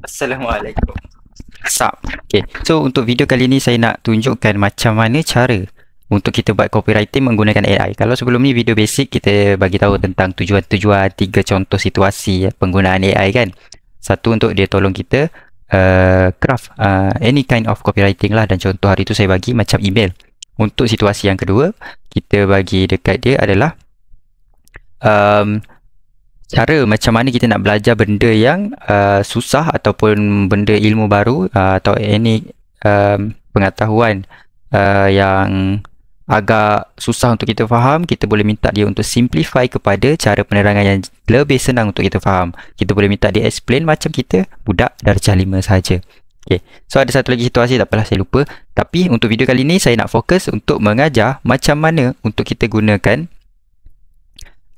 Assalamualaikum. Okay. So untuk video kali ni saya nak tunjukkan macam mana cara untuk kita buat copywriting menggunakan AI. Kalau sebelum ni video basic kita bagi tahu tentang tujuan-tujuan, 3 contoh situasi penggunaan AI kan. Satu untuk dia tolong kita craft any kind of copywriting lah, dan contoh hari tu saya bagi macam email. Untuk situasi yang kedua, kita bagi dekat dia adalah cara macam mana kita nak belajar benda yang susah ataupun benda ilmu baru atau any pengetahuan yang agak susah untuk kita faham. Kita boleh minta dia untuk simplify kepada cara penerangan yang lebih senang untuk kita faham. Kita boleh minta dia explain macam kita budak darjah 5 sahaja. Okay. So ada satu lagi situasi, tak apalah saya lupa. Tapi untuk video kali ni saya nak fokus untuk mengajar macam mana untuk kita gunakan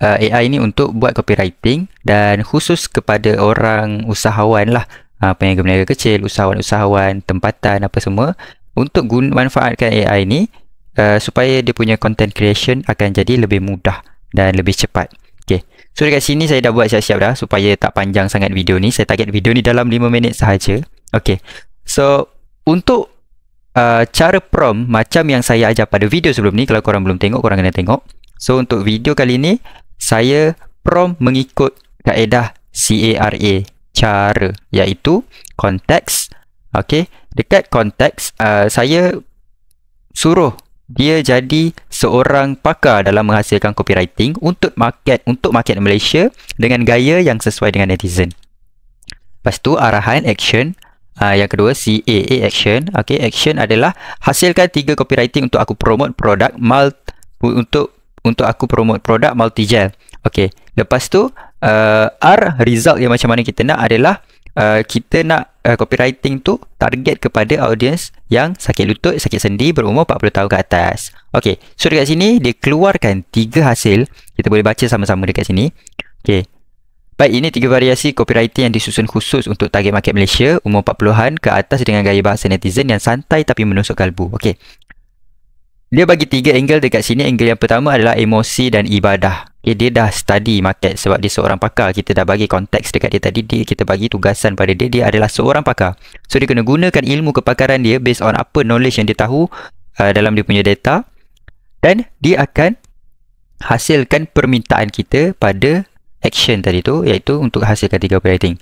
AI ni untuk buat copywriting, dan khusus kepada orang usahawan lah, peniaga-peniaga kecil, usahawan-usahawan, tempatan apa semua, untuk manfaatkan AI ni supaya dia punya content creation akan jadi lebih mudah dan lebih cepat. Okay. So dekat sini saya dah buat siap-siap dah supaya tak panjang sangat video ni. Saya target video ni dalam 5 minit sahaja. Okay. So untuk cara prompt macam yang saya ajar pada video sebelum ni, kalau korang belum tengok, korang kena tengok. So untuk video kali ni saya prompt mengikut kaedah CARA, cara, iaitu konteks. Okey, dekat konteks saya suruh dia jadi seorang pakar dalam menghasilkan copywriting untuk market Malaysia dengan gaya yang sesuai dengan netizen. Lepas tu arahan action. Yang kedua CAA action. Okey, action adalah hasilkan 3 copywriting untuk aku promote produk untuk aku promote produk multi-gel. Okey, lepas tu R, result yang macam mana kita nak adalah kita nak copywriting tu target kepada audience yang sakit lutut, sakit sendi, berumur 40 tahun ke atas. Okey, so dekat sini dia keluarkan 3 hasil. Kita boleh baca sama-sama dekat sini. Okey. Baik, ini 3 variasi copywriting yang disusun khusus untuk target market Malaysia, umur 40-an ke atas dengan gaya bahasa netizen yang santai tapi menusuk kalbu. Okey. Dia bagi 3 angle dekat sini. Angle yang pertama adalah emosi dan ibadah. Okay, dia dah study market sebab dia seorang pakar. Kita dah bagi konteks dekat dia tadi. Kita bagi tugasan pada dia. Dia adalah seorang pakar. So, dia kena gunakan ilmu kepakaran dia based on apa knowledge yang dia tahu dalam dia punya data. Dan dia akan hasilkan permintaan kita pada action tadi tu, iaitu untuk hasilkan 3 copywriting.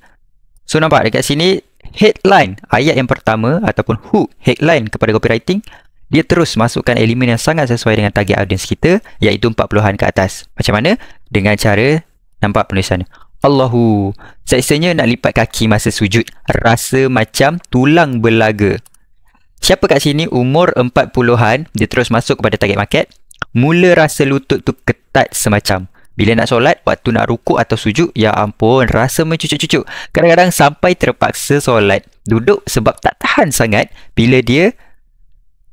So, nampak dekat sini headline, ayat yang pertama ataupun hook, headline kepada copywriting, dia terus masukkan elemen yang sangat sesuai dengan target audience kita, iaitu 40-an ke atas. Macam mana? Dengan cara, nampak penulisan Allahu, seksanya nak lipat kaki masa sujud, rasa macam tulang belaga. Siapa kat sini umur 40-an, dia terus masuk kepada target market. Mula rasa lutut tu ketat semacam. Bila nak solat, waktu nak rukuk atau sujud, ya ampun, rasa mencucuk-cucuk. Kadang-kadang sampai terpaksa solat duduk sebab tak tahan sangat bila dia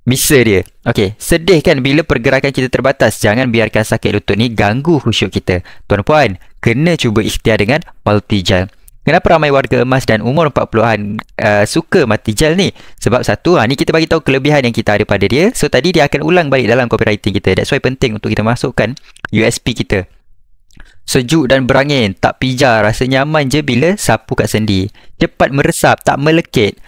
bisa dia. Okey, sedih kan bila pergerakan kita terbatas. Jangan biarkan sakit lutut ni ganggu khusyuk kita. Tuan-puan, kena cuba ikhtiar dengan multi-gel. Kenapa ramai warga emas dan umur 40-an suka multi-gel ni? Sebab satu, ni kita bagi tahu kelebihan yang kita ada pada dia. So tadi dia akan ulang balik dalam copywriting kita. That's why penting untuk kita masukkan USP kita. Sejuk dan berangin, tak pijar, rasa nyaman je bila sapu kat sendi. Cepat meresap, tak melekit.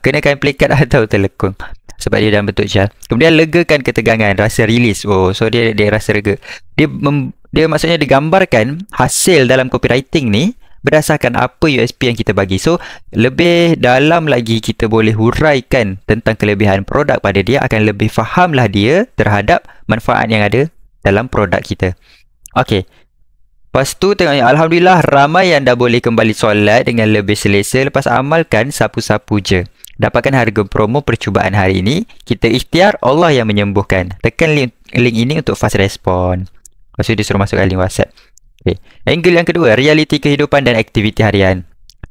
Kenakan plekat atau telekung sebab dia dalam bentuk gel. Kemudian legakan ketegangan, rasa release. Oh, so dia rasa lega. Dia maksudnya digambarkan hasil dalam copywriting ni berdasarkan apa USP yang kita bagi. So lebih dalam lagi kita boleh huraikan tentang kelebihan produk pada dia, akan lebih fahamlah dia terhadap manfaat yang ada dalam produk kita. Okey. Lepas tu tengok, alhamdulillah ramai yang dah boleh kembali solat dengan lebih selesa lepas amalkan sapu-sapu je. Dapatkan harga promo percubaan hari ini. Kita ikhtiar, Allah yang menyembuhkan. Tekan link ini untuk fast respon. Lepas tu dia suruh masukkan link WhatsApp. Okay. Angle yang kedua, realiti kehidupan dan aktiviti harian.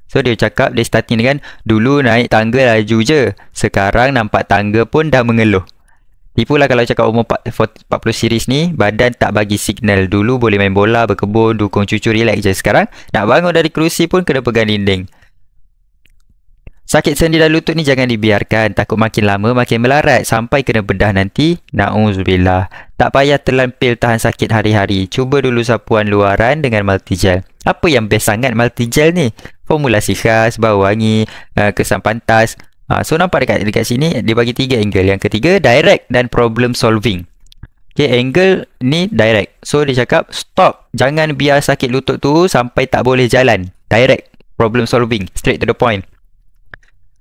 So dia cakap, dia starting dengan dulu naik tangga laju je, sekarang nampak tangga pun dah mengeluh. Tipulah kalau cakap umur 40 series ni, badan tak bagi signal. Dulu boleh main bola, berkebun, dukung cucu, relax je. Sekarang nak bangun dari kerusi pun kena pegang dinding. Sakit sendi dan lutut ni jangan dibiarkan. Takut makin lama makin melarat sampai kena bedah nanti. Na'udzubillah. Tak payah telan pil tahan sakit hari-hari. Cuba dulu sapuan luaran dengan multi-gel. Apa yang best sangat multi-gel ni? formulasi khas, bau wangi, kesan pantas. So nampak dekat sini dia bagi 3 angle. Yang ketiga direct dan problem solving. Okay, angle ni direct. So dia cakap stop, jangan biar sakit lutut tu sampai tak boleh jalan. Direct, problem solving, straight to the point.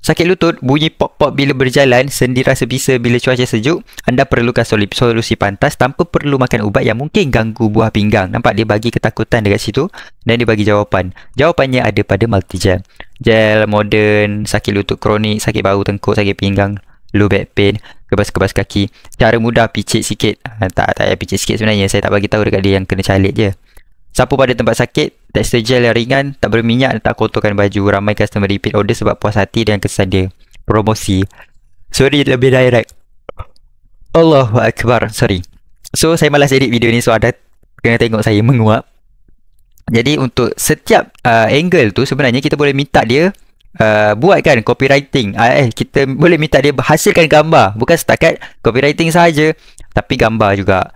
Sakit lutut, bunyi pop-pop bila berjalan, sendi rasa bisa bila cuaca sejuk, anda perlukan solusi pantas tanpa perlu makan ubat yang mungkin ganggu buah pinggang. Nampak dia bagi ketakutan dekat situ dan dia bagi jawapan. Jawapannya ada pada multigel. Gel modern, sakit lutut kronik, sakit bahu tengkuk, sakit pinggang, low back pain, kebas-kebas kaki. Cara mudah picit sikit. Tak payah picit sikit sebenarnya. Saya tak bagi tahu dekat dia yang kena calik je. Sapu pada tempat sakit, tekstur gel yang ringan, tak berminyak dan tak kotorkan baju. Ramai customer repeat order sebab puas hati dengan kesan dia. Promosi. Sorry, lebih direct. Allahu Akbar. Sorry. So, saya malas edit video ni, so ada kena tengok saya menguap. Jadi, untuk setiap angle tu, sebenarnya kita boleh minta dia buatkan copywriting. Kita boleh minta dia hasilkan gambar. Bukan setakat copywriting sahaja, tapi gambar juga.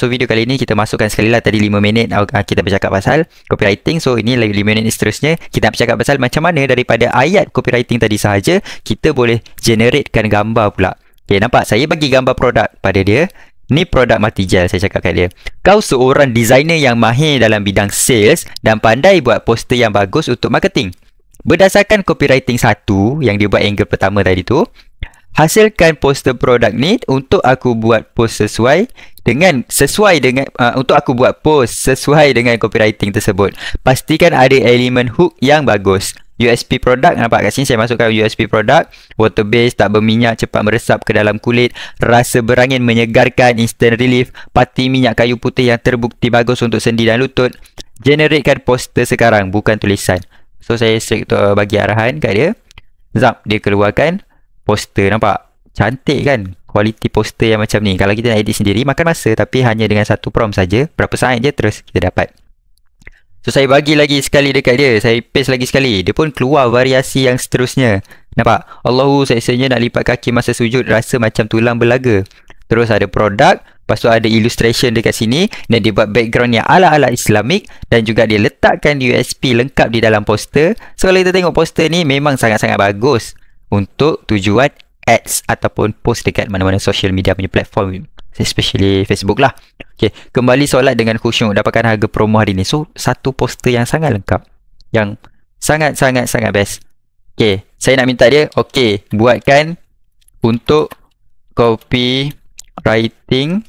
So video kali ni kita masukkan sekali lah. Tadi 5 minit kita bercakap pasal copywriting. So ini 5 minit seterusnya kita nak bercakap pasal macam mana daripada ayat copywriting tadi sahaja kita boleh generatekan gambar pula. Okay, nampak? Saya bagi gambar produk pada dia. Ni produk multigel, saya cakap kat dia. Kau seorang designer yang mahir dalam bidang sales dan pandai buat poster yang bagus untuk marketing. Berdasarkan copywriting 1 yang dia buat angle pertama tadi tu, hasilkan poster produk ni untuk aku buat post sesuai dengan untuk aku buat post sesuai dengan copywriting tersebut. Pastikan ada elemen hook yang bagus. USP produk, nampak kat sini saya masukkan USP produk. Water based, tak berminyak, cepat meresap ke dalam kulit, rasa berangin menyegarkan, instant relief, parti minyak kayu putih yang terbukti bagus untuk sendi dan lutut. Generatekan poster sekarang, bukan tulisan. So saya straight bagi arahan kat dia. Zap, dia keluarkan poster. Nampak? Cantik kan? Kualiti poster yang macam ni. Kalau kita nak edit sendiri, makan masa. Tapi hanya dengan satu prompt saja. Berapa saat je, terus kita dapat. So, saya bagi lagi sekali dekat dia. Saya paste lagi sekali. Dia pun keluar variasi yang seterusnya. Nampak? Allahu, seksanya nak lipat kaki masa sujud. Rasa macam tulang berlaga. Terus ada produk. Lepas tu ada illustration dekat sini. Dan dia buat background yang ala-ala Islamik. Dan juga dia letakkan USP lengkap di dalam poster. So, kalau kita tengok poster ni, memang sangat-sangat bagus untuk tujuan ads ataupun post dekat mana-mana social media punya platform, especially Facebook lah. Okay, kembali solat dengan khusyuk, dapatkan harga promo hari ni. So, satu poster yang sangat lengkap, yang sangat-sangat best. Okay, saya nak minta dia, okay, buatkan untuk copywriting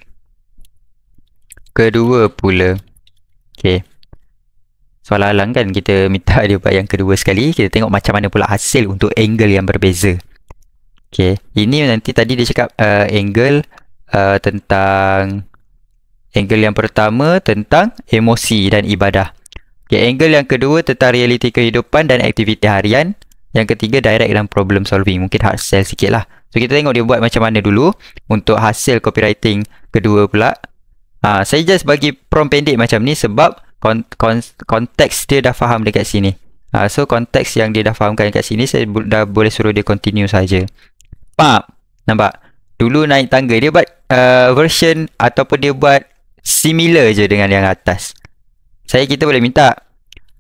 kedua pula. Okay, soalan kan kita minta dia buat yang kedua sekali. Kita tengok macam mana pula hasil untuk angle yang berbeza. Okay, ini nanti tadi dia cakap angle tentang angle yang pertama tentang emosi dan ibadah. Okay, angle yang kedua tentang realiti kehidupan dan aktiviti harian. Yang ketiga direct dan problem solving. Mungkin hard sell sikit lah. So kita tengok dia buat macam mana dulu untuk hasil copywriting kedua pula. Saya just bagi prompt pendek macam ni sebab konteks dia dah faham dekat sini. So konteks yang dia dah fahamkan dekat sini, saya dah boleh suruh dia continue saja. Nampak? Dulu naik tangga dia buat version ataupun dia buat similar je dengan yang atas. Kita boleh minta,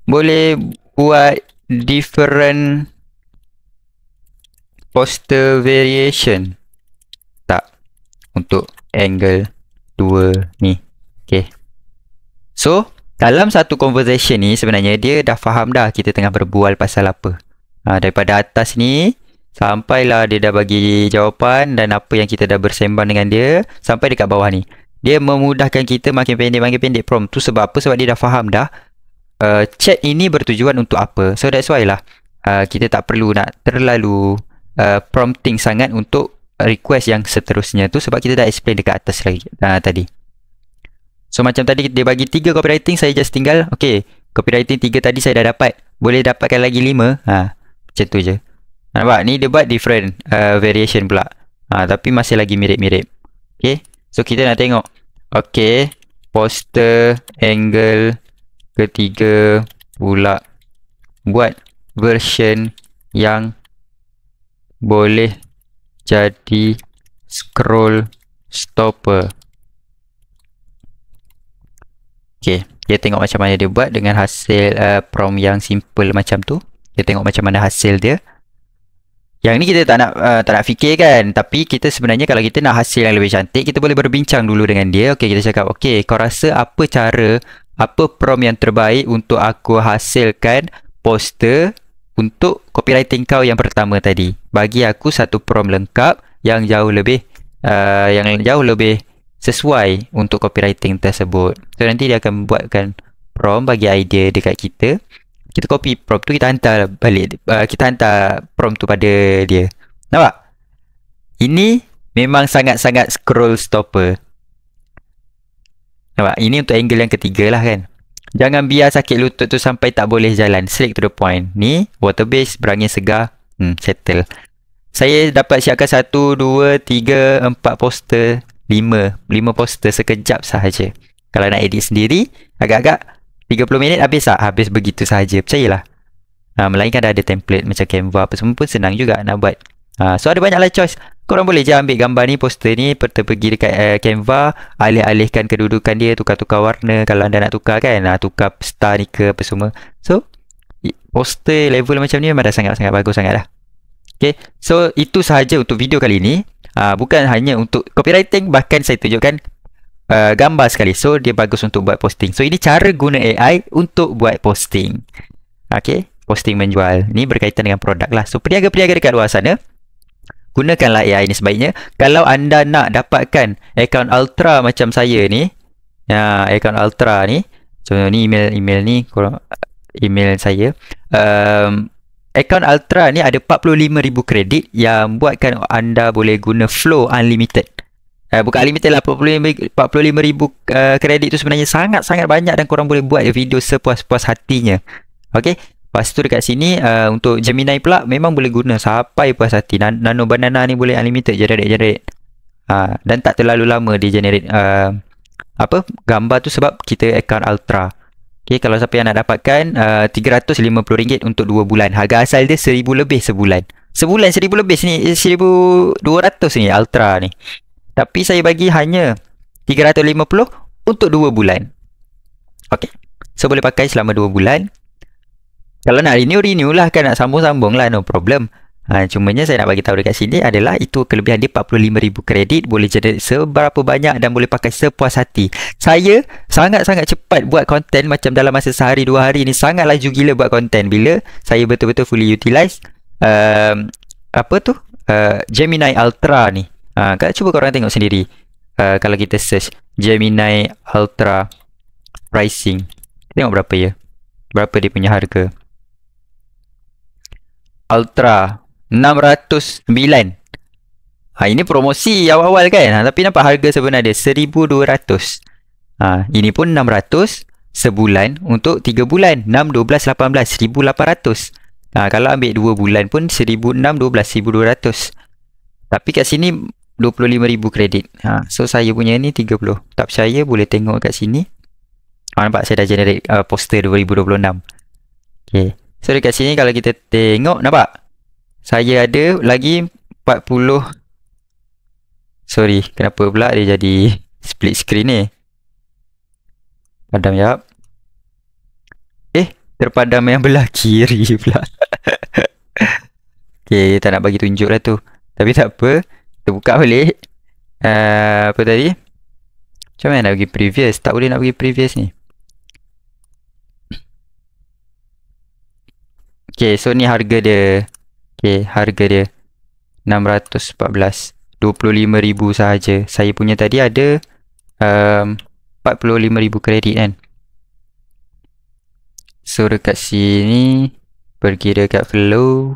boleh buat different poster variation tak untuk angle 2 ni. Okay, so dalam satu conversation ni sebenarnya dia dah faham dah kita tengah berbual pasal apa. Daripada atas ni sampailah dia dah bagi jawapan dan apa yang kita dah bersembang dengan dia sampai dekat bawah ni. Dia memudahkan kita makin pendek prompt tu. Sebab apa? Sebab dia dah faham dah chat ini bertujuan untuk apa. So that's why lah kita tak perlu nak terlalu prompting sangat untuk request yang seterusnya tu, sebab kita dah explain dekat atas lagi tadi. So macam tadi dia bagi 3 copywriting, saya just tinggal okay, copywriting 3 tadi saya dah dapat, boleh dapatkan lagi 5. Macam tu je. Nampak? Ni dia buat different variation pula. Tapi masih lagi mirip-mirip. Okay, so kita nak tengok. Okay, poster angle ketiga pula, buat version yang boleh jadi scroll stopper. Okay, dia tengok macam mana dia buat dengan hasil prompt yang simple macam tu. Kita tengok macam mana hasil dia. Yang ni kita tak nak fikir kan. Tapi kita sebenarnya kalau kita nak hasil yang lebih cantik, kita boleh berbincang dulu dengan dia. Okey, kita cakap, okey, kau rasa apa cara, apa prompt yang terbaik untuk aku hasilkan poster untuk copywriting kau yang pertama tadi. Bagi aku satu prompt lengkap yang jauh lebih sesuai untuk copywriting tersebut. So nanti dia akan buatkan prompt bagi idea dekat kita. Kita copy prompt tu, kita hantar balik, kita hantar prompt tu pada dia. Nampak? Ini memang sangat-sangat scroll stopper. Nampak? Ini untuk angle yang ketiga lah kan. Jangan biar sakit lutut tu sampai tak boleh jalan. Straight to the point. Ni water base, berangin segar. Settle. Saya dapat siapkan 1, 2, 3, 4 poster, 5 poster sekejap sahaja. Kalau nak edit sendiri, agak-agak 30 minit habis tak? Habis begitu sahaja. Percayalah. Melainkan dah ada template macam Canva apa semua pun senang juga nak buat. So ada banyaklah choice. Korang boleh je ambil gambar ni, poster ni, pergi dekat Canva, alih-alihkan kedudukan dia, tukar-tukar warna kalau anda nak tukar kan. Tukar star ni ke apa semua. So, poster level macam ni memang dah sangat-sangat bagus sangat dah. Okay, so itu sahaja untuk video kali ni. Bukan hanya untuk copywriting, bahkan saya tunjukkan gambar sekali. So dia bagus untuk buat posting. So ini cara guna AI untuk buat posting. Okay, posting menjual. Ni berkaitan dengan produk lah. So peniaga-peniaga dekat luar sana, gunakanlah AI ni sebaiknya. Kalau anda nak dapatkan account ultra macam saya ni, account ultra ni, so ni email ni, email saya. Account ultra ni ada 45,000 kredit yang buatkan anda boleh guna flow unlimited. Bukan unlimited lah, 45,000 kredit tu sebenarnya sangat-sangat banyak dan korang boleh buat video sepuas-puas hatinya. Okay, lepas tu dekat sini untuk Gemini pula memang boleh guna sampai puas hati. Nano Banana ni boleh unlimited generate. Dan tak terlalu lama dia generate gambar tu sebab kita account ultra. Okay, kalau siapa yang nak dapatkan RM350 untuk 2 bulan. Harga asal dia RM1,000 lebih sebulan. Sebulan RM1,000 lebih sini, RM1,200 ni ultra ni. Tapi saya bagi hanya RM350 untuk 2 bulan. Okay, so boleh pakai selama 2 bulan. Kalau nak renew lah kan, nak sambung-sambung lah, no problem. Cumanya saya nak bagi tahu dekat sini adalah itu kelebihan dia, 45,000 kredit, boleh jadi seberapa banyak dan boleh pakai sepuas hati. Saya sangat-sangat cepat buat konten, macam dalam masa sehari 2 hari ni sangat laju gila buat konten bila saya betul-betul fully utilize Gemini Ultra ni. Cuba korang tengok sendiri. Kalau kita search Gemini Ultra pricing, tengok berapa ya, berapa dia punya harga. Ultra 609. Ini promosi awal-awal kan, tapi nampak harga sebenar dia 1,200. Ini pun 600 sebulan untuk 3 bulan. 6, 12, 18, 1,800. Kalau ambil 2 bulan pun 1,600, 12, 1,200. Tapi kat sini 25,000 kredit. So saya punya ni 30. Tak percaya boleh tengok kat sini. Nampak saya dah generate poster 2026. Okay, so dekat sini kalau kita tengok, nampak saya ada lagi 40. Sorry, kenapa pula dia jadi split screen ni? Padam jap. Terpadam yang belah kiri pula. Okay, tak nak bagi tunjuk lah tu. Tapi tak apa, kita buka balik. Apa tadi? Macam mana nak bagi previous? Tak boleh nak bagi previous ni. Okay, so ni harga dia. Okay, harga dia 614, 25,000 sahaja. Saya punya tadi ada 45,000 kredit kan. So dekat sini, pergi dekat flow.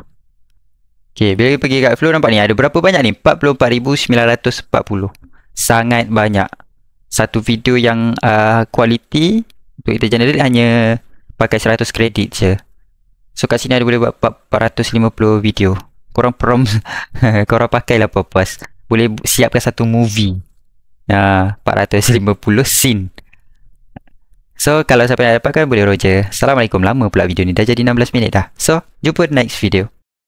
Okay, bila pergi dekat flow, nampak ni ada berapa banyak ni? 44,940. Sangat banyak. Satu video yang quality untuk kita generate hanya pakai 100 kredit je. So kat sini ada boleh buat 450 video. Korang prompt korang pakailah puas-puas. Boleh siapkan satu movie. 450 scene. So kalau siapa nak dapatkan boleh Roger. Assalamualaikum. Lama pula video ni, dah jadi 16 minit dah. So jumpa next video.